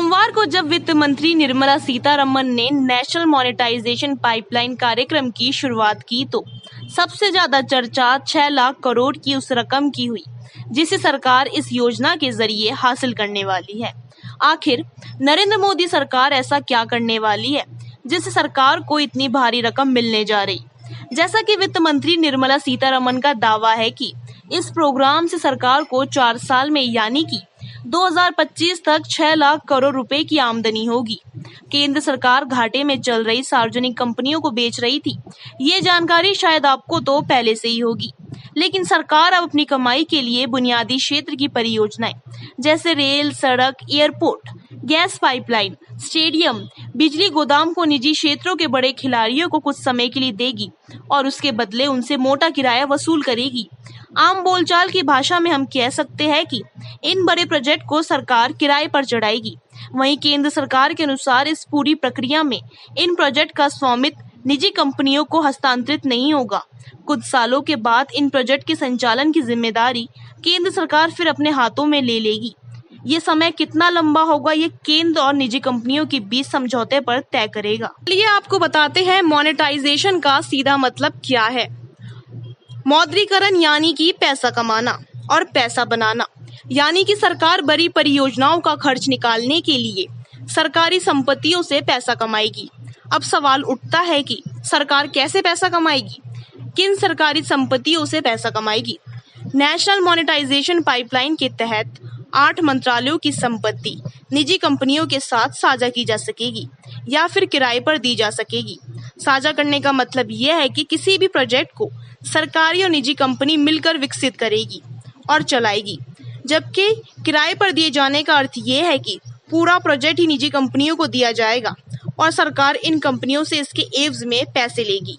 सोमवार को जब वित्त मंत्री निर्मला सीतारमण ने नेशनल मॉनेटाइजेशन पाइपलाइन कार्यक्रम की शुरुआत की तो सबसे ज्यादा चर्चा 6 लाख करोड़ की उस रकम की हुई जिसे सरकार इस योजना के जरिए हासिल करने वाली है। आखिर नरेंद्र मोदी सरकार ऐसा क्या करने वाली है जिससे सरकार को इतनी भारी रकम मिलने जा रही। जैसा कि वित्त मंत्री निर्मला सीतारमण का दावा है कि इस प्रोग्राम से सरकार को 4 साल में यानी कि 2025 तक 6 लाख करोड़ रुपए की आमदनी होगी। केंद्र सरकार घाटे में चल रही सार्वजनिक कंपनियों को बेच रही थी। ये जानकारी शायद आपको तो पहले से ही होगी, लेकिन सरकार अब अपनी कमाई के लिए बुनियादी क्षेत्र की परियोजनाएं जैसे रेल, सड़क, एयरपोर्ट, गैस पाइपलाइन, स्टेडियम, बिजली गोदाम को निजी क्षेत्रों के बड़े खिलाड़ियों को कुछ समय के लिए देगी और उसके बदले उनसे मोटा किराया वसूल करेगी। आम बोलचाल की भाषा में हम कह सकते हैं कि इन बड़े प्रोजेक्ट को सरकार किराए पर चढ़ाएगी। वहीं केंद्र सरकार के अनुसार इस पूरी प्रक्रिया में इन प्रोजेक्ट का स्वामित्व निजी कंपनियों को हस्तांतरित नहीं होगा। कुछ सालों के बाद इन प्रोजेक्ट के संचालन की जिम्मेदारी केंद्र सरकार फिर अपने हाथों में ले लेगी। ये समय कितना लंबा होगा ये केंद्र और निजी कंपनियों के बीच समझौते पर तय करेगा। चलिए आपको बताते हैं मोनेटाइजेशन का सीधा मतलब क्या है। मौद्रीकरण यानी कि पैसा कमाना और पैसा बनाना, यानी कि सरकार बड़ी परियोजनाओं का खर्च निकालने के लिए सरकारी संपत्तियों से पैसा कमाएगी। अब सवाल उठता है कि सरकार कैसे पैसा कमाएगी, किन सरकारी संपत्तियों से पैसा कमाएगी। नेशनल मॉनेटाइजेशन पाइपलाइन के तहत 8 मंत्रालयों की संपत्ति निजी कंपनियों के साथ साझा की जा सकेगी या फिर किराए पर दी जा सकेगी। साझा करने का मतलब यह है कि किसी भी प्रोजेक्ट को सरकारी और निजी कंपनी मिलकर विकसित करेगी और चलाएगी, जबकि किराए पर दिए जाने का अर्थ यह है कि पूरा प्रोजेक्ट ही निजी कंपनियों को दिया जाएगा और सरकार इन कंपनियों से इसके एवज में पैसे लेगी।